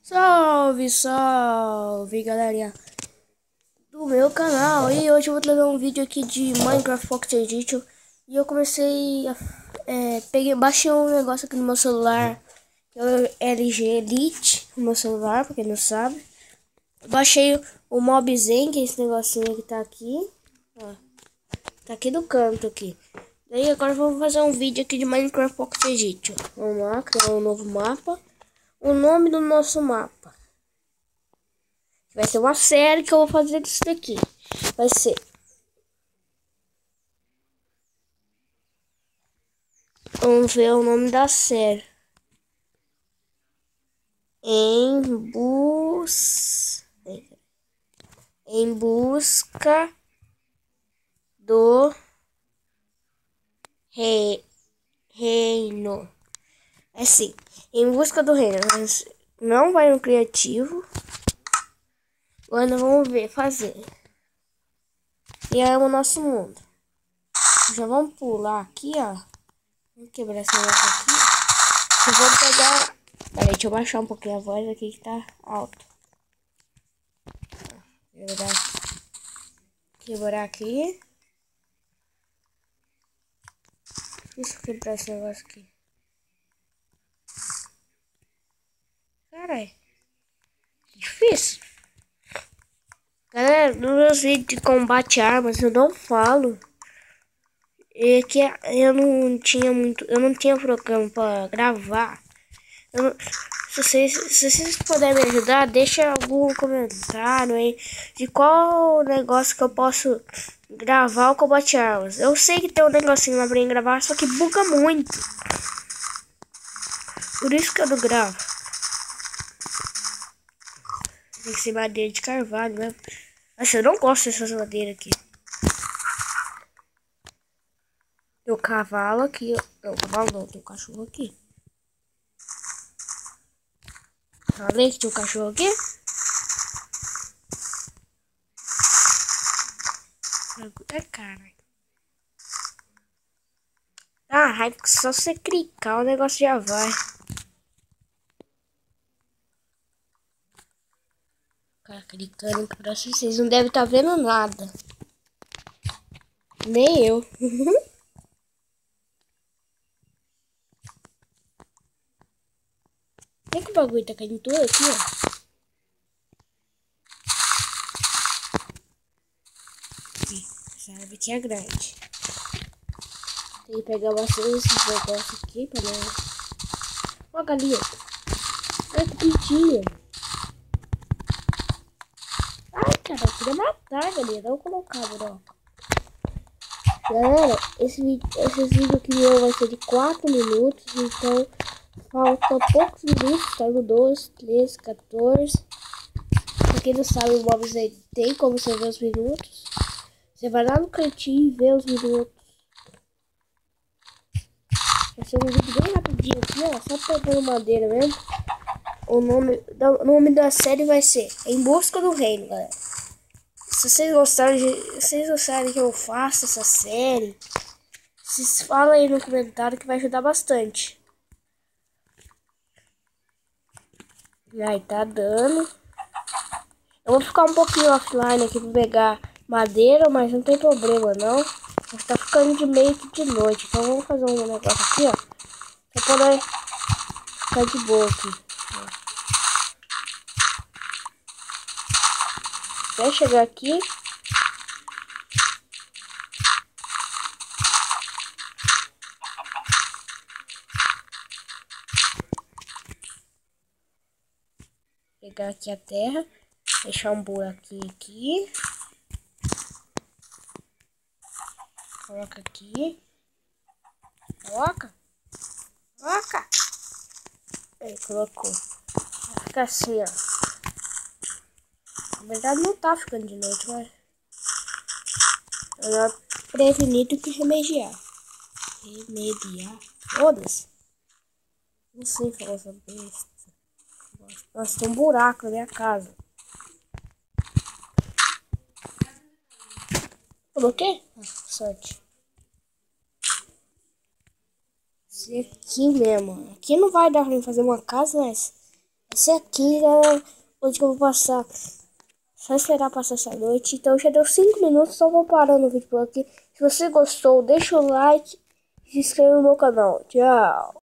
Salve, salve, galerinha do meu canal. E hoje eu vou trazer um vídeo aqui de Minecraft Pocket Edition. E eu comecei a... baixei um negócio aqui no meu celular, que é o LG Elite, no meu celular, pra quem não sabe. Eu baixei o Mobzen, que é esse negocinho que tá aqui. Ó, tá aqui no canto aqui. Daí agora vamos fazer um vídeo aqui de Minecraft Pocket Edition. Vamos lá, criar um novo mapa. O nome do nosso mapa vai ser uma série que eu vou fazer disso daqui. Vai ser Vamos ver o nome da série. Em busca do reino. É assim, em busca do reino. Mas não vai no criativo. Agora vamos ver, fazer. E é o nosso mundo. Já vamos pular aqui, ó. Vamos quebrar esse negócio aqui. Eu vou pegar... Peraí, deixa eu baixar um pouquinho a voz aqui que tá alto. Quebrar aqui. Deixa eu quebrar esse negócio aqui. Caralho. Difícil. Galera, nos meus vídeos de combate a armas eu não falo. É que eu não tinha programa pra gravar. Se vocês puderem me ajudar, deixa algum comentário aí de qual negócio que eu posso gravar o combate a armas. Eu sei que tem um negocinho lá pra mim gravar, só que buga muito. Por isso que eu não gravo. Tem que ser madeira de carvalho mesmo. Mas eu não gosto dessas madeiras aqui. Tem o cavalo aqui. Não, cavalo não, tem o cachorro aqui. Falei que tinha um cachorro aqui? É, cara. Ah, raiva que só você clicar o negócio já vai. Cara, clicando pra vocês não devem estar vendo nada. Nem eu. Por que o bagulho tá caindo tudo aqui, ó? Aqui, essa árvore aqui é grande. Tem que pegar bastante esses negócios aqui pra não... Ó a galinha. Ai, que bonitinha. Ai, cara, eu queria matar a galinha. Não colocar, não. Galera, esses vídeos aqui meu vai ser de 4 minutos. Então, falta poucos minutos. Tá no 12, 13, 14. Pra quem não sabe, o Mobs aí tem como você ver os minutos. Você vai lá no cantinho e vê os minutos. Vai ser um vídeo bem rapidinho aqui, ó. Só pegando madeira mesmo. O nome da série vai ser Em Busca do Reino, galera. Se vocês gostarem que eu faça essa série, vocês falam aí no comentário que vai ajudar bastante. E aí, tá dando. Eu vou ficar um pouquinho offline aqui pra pegar madeira, mas não tem problema não. Mas tá ficando de meio que de noite. Então vamos fazer um negócio aqui, ó. Pra poder ficar de boa aqui. Até chegar aqui. Pegar aqui a terra. Deixar um buraquinho aqui. Coloca aqui. Coloca. Coloca. Aí, colocou. Vai ficar assim, ó. Na verdade não tá ficando de noite, mas... melhor prevenir do que remediar. Remediar. Foda-se. Não sei falar essa besta. Nossa, tem um buraco na minha casa. Coloquei? Ah, sorte. Esse aqui mesmo. Aqui não vai dar pra fazer uma casa, mas Esse aqui, galera, onde que eu vou passar. Só esperar passar essa noite. Então já deu 5 minutos, então vou parando o vídeo por aqui. Se você gostou, deixa o like e se inscreva no meu canal. Tchau.